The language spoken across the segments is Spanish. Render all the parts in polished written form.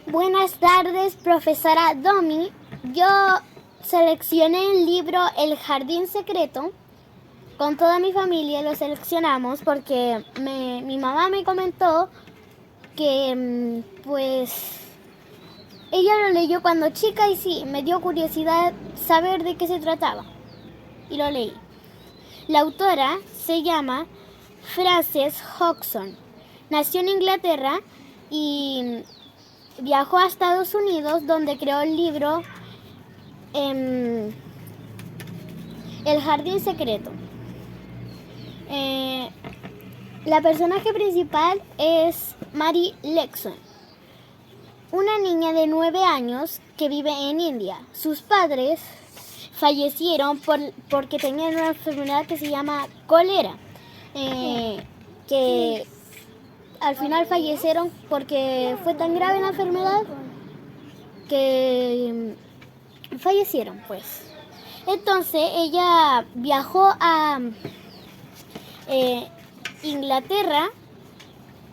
Buenas tardes, profesora Domi. Yo seleccioné el libro El Jardín Secreto. Con toda mi familia lo seleccionamos porque mi mamá me comentó que pues ella lo leyó cuando chica y sí, me dio curiosidad saber de qué se trataba. Y lo leí. La autora se llama Frances Hodgson. Nació en Inglaterra y viajó a Estados Unidos, donde creó el libro El Jardín Secreto. La personaje principal es Mary Lexon, una niña de 9 años que vive en India. Sus padres fallecieron porque tenían una enfermedad que se llama cólera, que al final fallecieron porque fue tan grave la enfermedad que fallecieron, pues. Entonces ella viajó a Inglaterra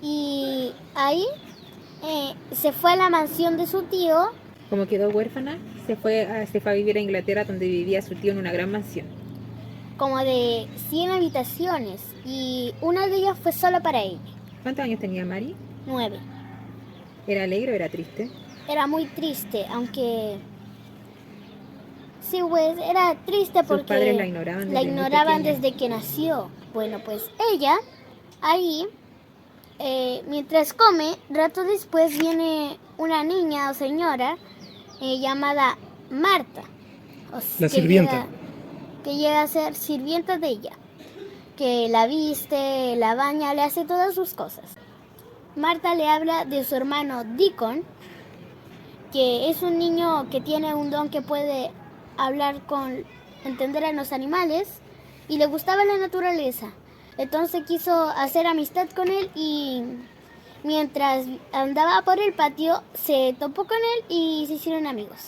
y ahí se fue a la mansión de su tío. Como quedó huérfana, se fue a vivir a Inglaterra, donde vivía su tío en una gran mansión. Como de 100 habitaciones y una de ellas fue solo para ella. ¿Cuántos años tenía Mari? 9. ¿Era alegre o era triste? Era muy triste, aunque sí, pues era triste porque sus padres la ignoraban desde que nació. Bueno, pues ella ahí, mientras come, rato después viene una niña o señora llamada Marta. La sirvienta. Que llega a ser sirvienta de ella, que la viste, la baña, le hace todas sus cosas. Marta le habla de su hermano Deacon, que es un niño que tiene un don que puede entender a los animales y le gustaba la naturaleza. Entonces quiso hacer amistad con él y mientras andaba por el patio se topó con él y se hicieron amigos.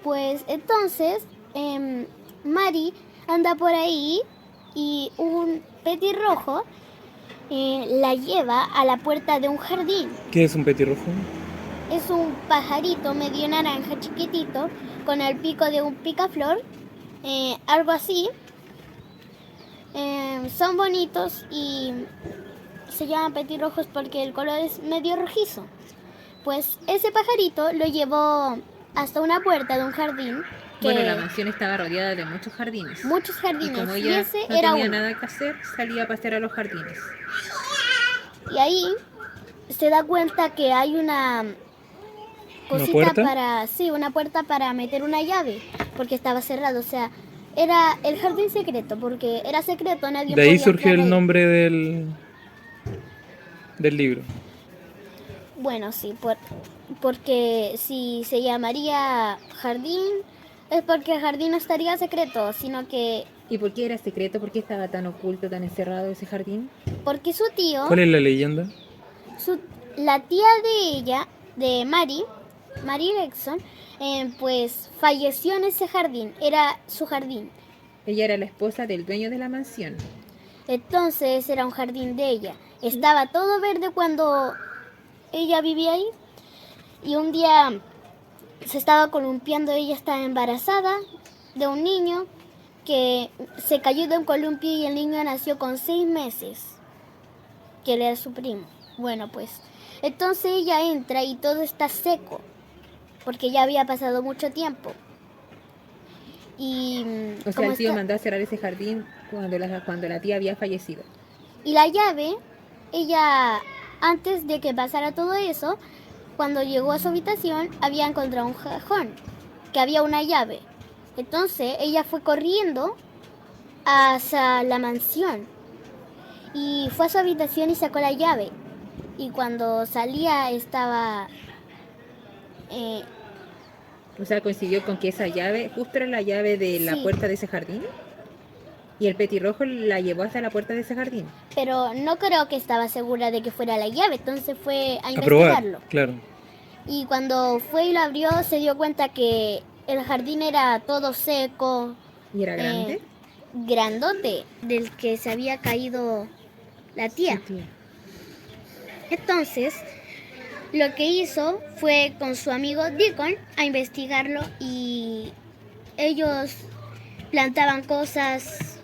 Pues entonces Mari anda por ahí y un petirrojo la lleva a la puerta de un jardín. ¿Qué es un petirrojo? Es un pajarito medio naranja chiquitito con el pico de un picaflor, algo así. Son bonitos y se llaman petirrojos porque el color es medio rojizo. Pues ese pajarito lo llevó hasta una puerta de un jardín. Bueno, la mansión estaba rodeada de muchos jardines. Muchos jardines. Y como ella ese no era tenía uno. nada que hacer, salía a pasear a los jardines. Y ahí se da cuenta que hay una cosita una puerta para meter una llave, porque estaba cerrado, o sea, era el jardín secreto, porque era secreto, nadie De ahí podía surgió entrar el ahí. nombre del libro. Bueno, sí, porque si se llamaría jardín, es porque el jardín no estaría secreto, sino que ¿Y por qué era secreto? ¿Por qué estaba tan oculto, tan encerrado ese jardín? porque su tío, ¿Cuál es la leyenda? la tía de ella, de Mary Lexon, pues falleció en ese jardín, era su jardín. Ella era la esposa del dueño de la mansión. Entonces era un jardín de ella. Estaba todo verde cuando ella vivía ahí. Y un día se estaba columpiando, ella estaba embarazada de un niño que se cayó de un columpio y el niño nació con 6 meses, que él era su primo. Bueno, pues entonces ella entra y todo está seco, porque ya había pasado mucho tiempo. Y o sea, el tío mandó a cerrar ese jardín cuando la tía había fallecido. Y la llave, ella, antes de que pasara todo eso, cuando llegó a su habitación, había encontrado un cajón, que había una llave. Entonces ella fue corriendo hacia la mansión y fue a su habitación y sacó la llave. Y cuando salía estaba... o sea, coincidió con que esa llave, justo era la llave de la puerta de ese jardín. Y el petirrojo la llevó hasta la puerta de ese jardín. Pero no creo que estaba segura de que fuera la llave, entonces fue a investigarlo. Probar, claro. Y cuando fue y lo abrió, se dio cuenta que el jardín era todo seco. ¿Y era grande? Grandote, del que se había caído la tía. Sí, tía. Entonces, lo que hizo fue con su amigo Deacon a investigarlo y ellos plantaban cosas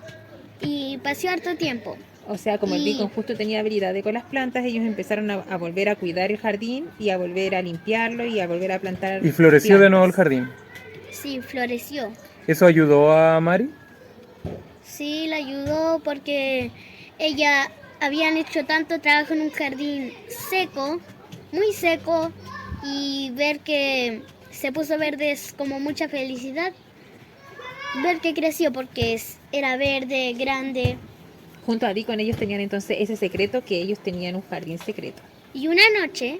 y pasó harto tiempo. O sea, como el Deacon justo tenía habilidades con las plantas, ellos empezaron a volver a cuidar el jardín y a volver a limpiarlo y a volver a plantar. ¿Y floreció de nuevo el jardín? Sí, floreció. ¿Eso ayudó a Mari? Sí, la ayudó porque ella habían hecho tanto trabajo en un jardín seco, muy seco, y ver que se puso verde es como mucha felicidad. Ver que creció porque era verde, grande. Junto a Deacon ellos tenían entonces ese secreto, que ellos tenían un jardín secreto. Y una noche,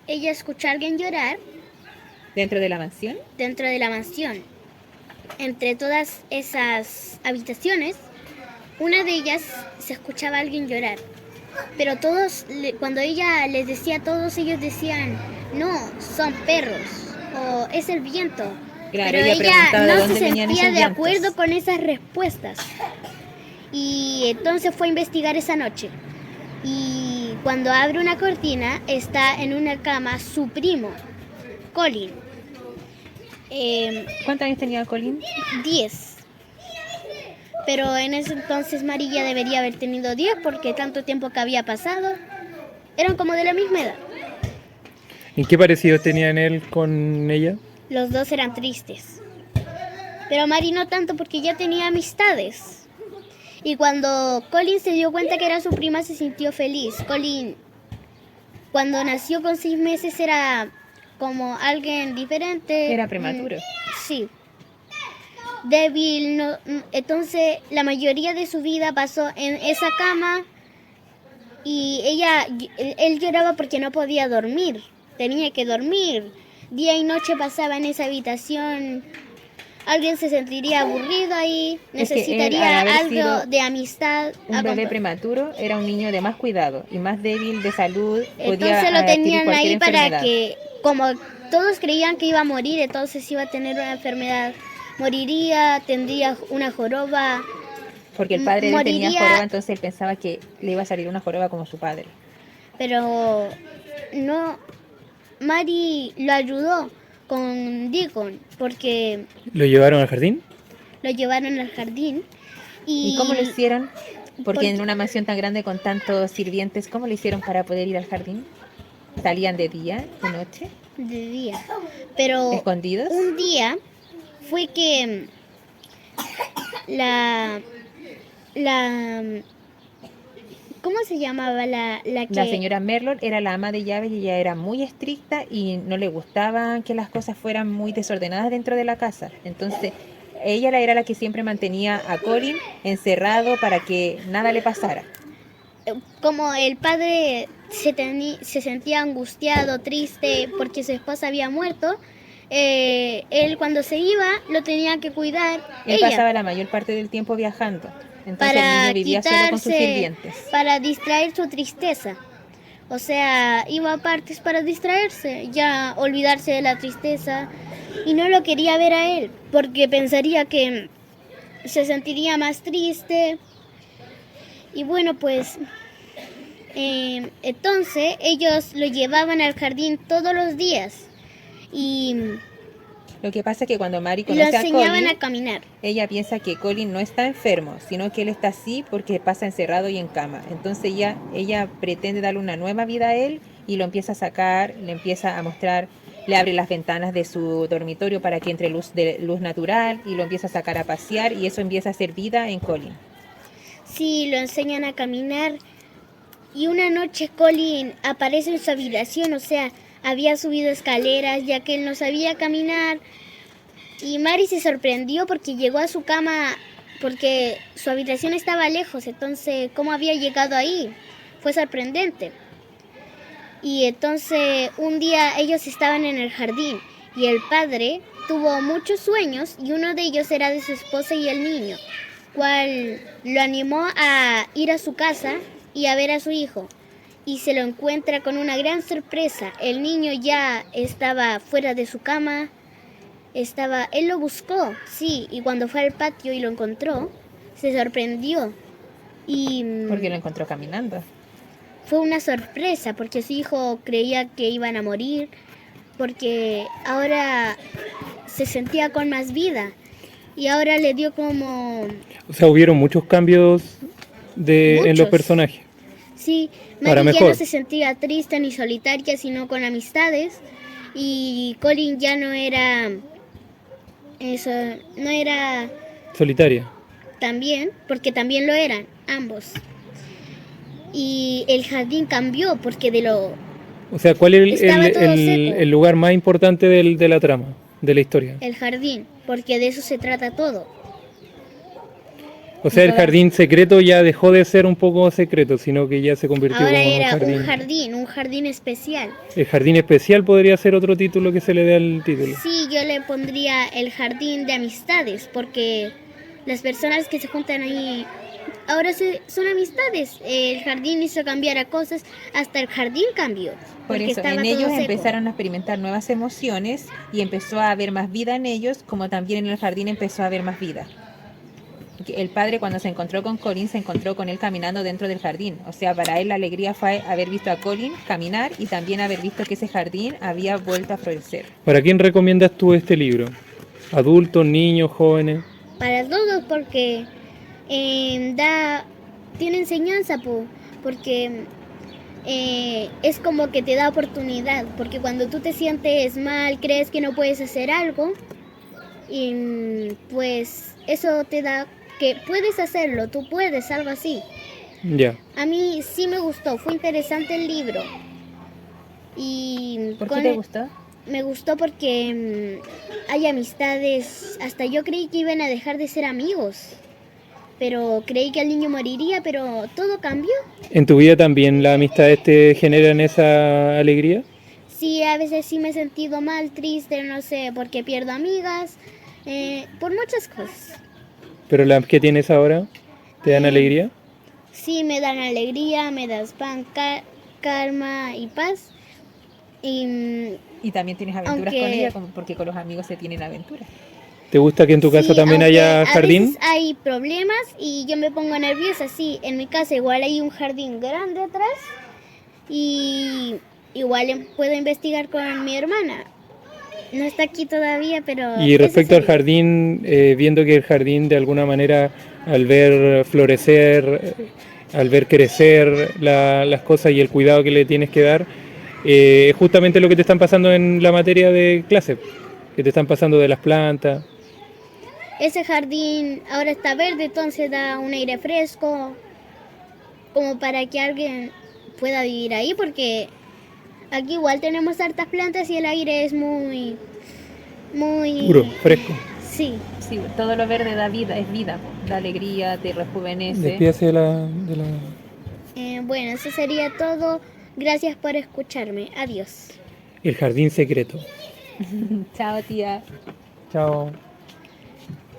ella escuchó a alguien llorar. ¿Dentro de la mansión? Dentro de la mansión. Entre todas esas habitaciones, una de ellas se escuchaba a alguien llorar. Pero todos, cuando ella les decía a todos, ellos decían, no, son perros, o es el viento. Claro, pero ella no se sentía de llantos. acuerdo con esas respuestas. Y entonces fue a investigar esa noche. Y cuando abre una cortina, está en una cama su primo, Colin. ¿Cuántos años tenía Colin? 10. Pero en ese entonces María debería haber tenido 10 porque tanto tiempo que había pasado. Eran como de la misma edad. ¿Y qué parecido tenían él con ella? Los dos eran tristes. Pero Mari no tanto porque ya tenía amistades. Y cuando Colin se dio cuenta que era su prima, se sintió feliz. Colin, cuando nació con 6 meses, era como alguien diferente. Era prematuro. Sí. Débil. No, entonces, la mayoría de su vida pasó en esa cama. Y él lloraba porque no podía dormir. Tenía que dormir. Día y noche pasaba en esa habitación. Alguien se sentiría aburrido ahí, necesitaría algo de amistad. Un bebé prematuro era un niño de más cuidado y más débil de salud. Entonces lo tenían ahí para que, como todos creían que iba a morir, entonces iba a tener una enfermedad. Moriría, tendría una joroba. Porque el padre de él tenía joroba, entonces él pensaba que le iba a salir una joroba como su padre. Pero no, Mari lo ayudó con Deacon, porque... ¿Lo llevaron al jardín? Lo llevaron al jardín. ¿Y cómo lo hicieron? Porque en una mansión tan grande con tantos sirvientes, ¿cómo lo hicieron para poder ir al jardín? ¿Salían de día, de noche? De día. Pero ¿escondidos? Un día fue que la ¿cómo se llamaba la que? La señora Merlon era la ama de llaves y ella era muy estricta y no le gustaba que las cosas fueran muy desordenadas dentro de la casa. Entonces, ella era la que siempre mantenía a Colin encerrado para que nada le pasara. Como el padre se sentía angustiado, triste porque su esposa había muerto, él cuando se iba lo tenía que cuidar. Él pasaba la mayor parte del tiempo viajando. Entonces el niño vivía solo con sus sirvientes. Para distraer su tristeza. O sea, iba a partes para distraerse, ya olvidarse de la tristeza. Y no lo quería ver a él, porque pensaría que se sentiría más triste. Y bueno, pues entonces ellos lo llevaban al jardín todos los días. Y lo que pasa es que cuando Mari conoce a Colin, a caminar. Ella piensa que Colin no está enfermo, sino que él está así porque pasa encerrado y en cama. Entonces ella pretende darle una nueva vida a él y lo empieza a sacar, le empieza a mostrar, le abre las ventanas de su dormitorio para que entre luz natural y lo empieza a sacar a pasear y eso empieza a hacer vida en Colin. Sí, lo enseñan a caminar y una noche Colin aparece en su habitación, o sea, había subido escaleras ya que él no sabía caminar y Mari se sorprendió porque llegó a su cama porque su habitación estaba lejos, entonces ¿cómo había llegado ahí? Fue sorprendente. Y entonces un día ellos estaban en el jardín y el padre tuvo muchos sueños y uno de ellos era de su esposa y el niño, cual lo animó a ir a su casa y a ver a su hijo. Y se lo encuentra con una gran sorpresa. El niño ya estaba fuera de su cama. Él lo buscó, sí, y cuando fue al patio y lo encontró, se sorprendió. Porque lo encontró caminando. fue una sorpresa porque su hijo creía que iban a morir, porque ahora se sentía con más vida y ahora le dio como... O sea, hubieron muchos cambios en los Muchos. personajes. Sí, Para Maggie ya mejor. no se sentía triste ni solitaria, sino con amistades. Y Colin ya no era eso, no era Solitaria. también, porque también lo eran, ambos. Y el jardín cambió porque de lo O sea, ¿cuál es Estaba todo seco. el lugar más importante de la trama, de la historia? el jardín, porque de eso se trata todo. O sea, el todas- jardín secreto ya dejó de ser un poco secreto, sino que ya se convirtió Ahora como en era un un jardín especial. El jardín especial podría ser otro título que se le dé al título. Sí, yo le pondría el jardín de amistades, porque las personas que se juntan ahí ahora son amistades. El jardín hizo cambiar a cosas, hasta el jardín cambió. Por Porque eso, estaba en todo ellos seco. empezaron a experimentar nuevas emociones y empezó a haber más vida en ellos, como también en el jardín empezó a haber más vida. El padre cuando se encontró con Colin, se encontró con él caminando dentro del jardín. O sea, para él la alegría fue haber visto a Colin caminar y también haber visto que ese jardín había vuelto a florecer. ¿Para quién recomiendas tú este libro? ¿Adultos, niños, jóvenes? Para todos, porque tiene enseñanza, porque es como que te da oportunidad, porque cuando tú te sientes mal, crees que no puedes hacer algo, y pues eso te da que puedes hacerlo, tú puedes, algo así. Ya. A mí sí me gustó, fue interesante el libro. Y ¿Por qué te gustó? me gustó porque hay amistades, hasta yo creí que iban a dejar de ser amigos, pero creí que el niño moriría, pero todo cambió. ¿En tu vida también las amistades te generan esa alegría? Sí, a veces sí me he sentido mal, triste, no sé, porque pierdo amigas, por muchas cosas. ¿Pero las que tienes ahora te dan alegría? Sí, me dan alegría, me dan pan, calma y paz. Y Y también tienes aventuras Aunque- con ella, porque con los amigos se tienen aventuras. ¿Te gusta que en tu casa sí, también aunque haya a jardín? veces hay problemas y yo me pongo nerviosa, sí. En mi casa igual hay un jardín grande atrás y igual puedo investigar con mi hermana. No está aquí todavía, pero... Y ese respecto al sería. jardín, viendo que el jardín de alguna manera, al ver florecer, al ver crecer las cosas y el cuidado que le tienes que dar, es justamente lo que te están pasando en la materia de clase, que te están pasando de las plantas. Ese jardín ahora está verde, entonces da un aire fresco, como para que alguien pueda vivir ahí, porque aquí igual tenemos hartas plantas y el aire es muy... Puro, fresco. Sí. Sí, todo lo verde da vida, es vida, da alegría, te rejuvenece. Despídase de la... Bueno, eso sería todo. Gracias por escucharme. Adiós. El jardín secreto. Chao, tía. Chao.